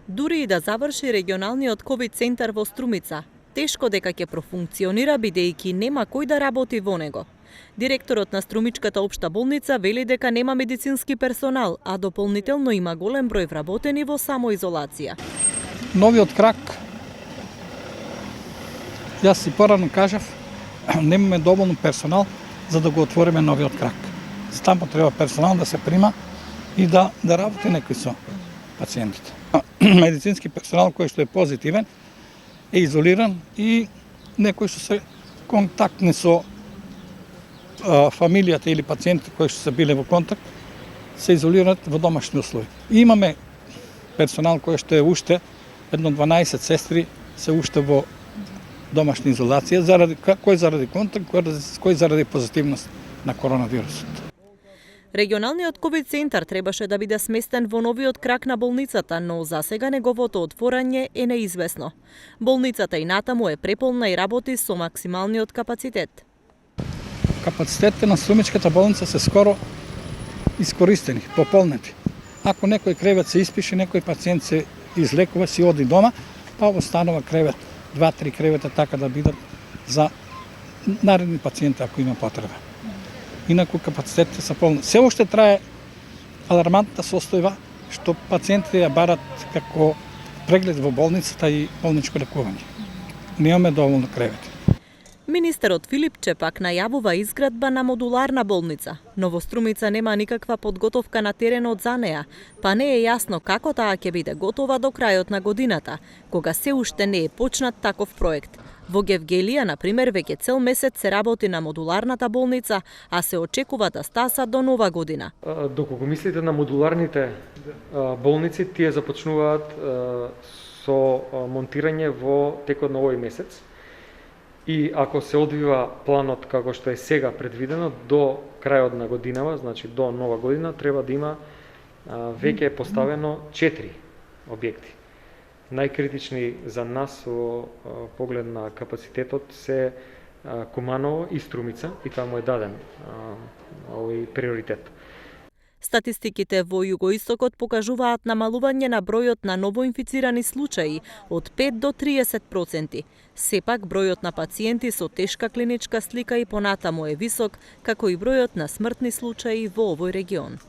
Дури и да заврши регионалниот ковид центар во Струмица, тешко дека ќе профункционира бидејќи нема кој да работи во него. Директорот на Струмичката општа болница вели дека нема медицински персонал, а дополнително има голем број вработени во самоизолација. Новиот крак, јас си порано кажав, немаме доволно персонал за да го отвориме новиот крак. Таму треба персонал да се прима и да работи некој со пациентите. Медицински персонал кој што е позитивен е изолиран и некои што се контактни со фамилијата или пациентите кои што се биле во контакт се изолираат во домашни услови. И имаме персонал кој што е уште едно 12 сестри се уште во домашна изолација кој заради контакт, кој заради позитивност на коронавирусот. Регионалниот ковид центар требаше да биде сместен во новиот крак на болницата, но за сега неговото отворање е неизвестно. Болницата и натаму е преполна и работи со максималниот капацитет. Капацитетите на Струмичката болница се скоро искористени, пополнети. Ако некој кревет се испише, некој пациент се излекува, си оди дома, па останува кревет, 2-3 кревета така да бидат за наредни пациенти ако има потреба. Инаку капацитетите се полни. Се уште трае алармантна состојба што пациентите ја барат како преглед во болницата и болничко лекување. Немаме доволно кревети. Министерот Филипче пак најавува изградба на модуларна болница, но во Струмица нема никаква подготовка на теренот за неа, па не е јасно како таа ќе биде готова до крајот на годината, кога се уште не е почнат таков проект. Во Гевгелија, например, веќе цел месец се работи на модуларната болница, а се очекува да стаса до нова година. Доколку мислите на модуларните болници, тие започнуваат со монтирање во текот на овој месец. И ако се одвива планот како што е сега предвидено, до крајот на годинава, значи до нова година, треба да има веќе поставено 4 објекти. Најкритични за нас во поглед на капацитетот се Куманово и Струмица, и таму е даден овој приоритет. Статистиките во југоистокот покажуваат намалување на бројот на новоинфицирани случаи од 5 до 30%. Сепак, бројот на пациенти со тешка клиничка слика и понатаму е висок, како и бројот на смртни случаи во овој регион.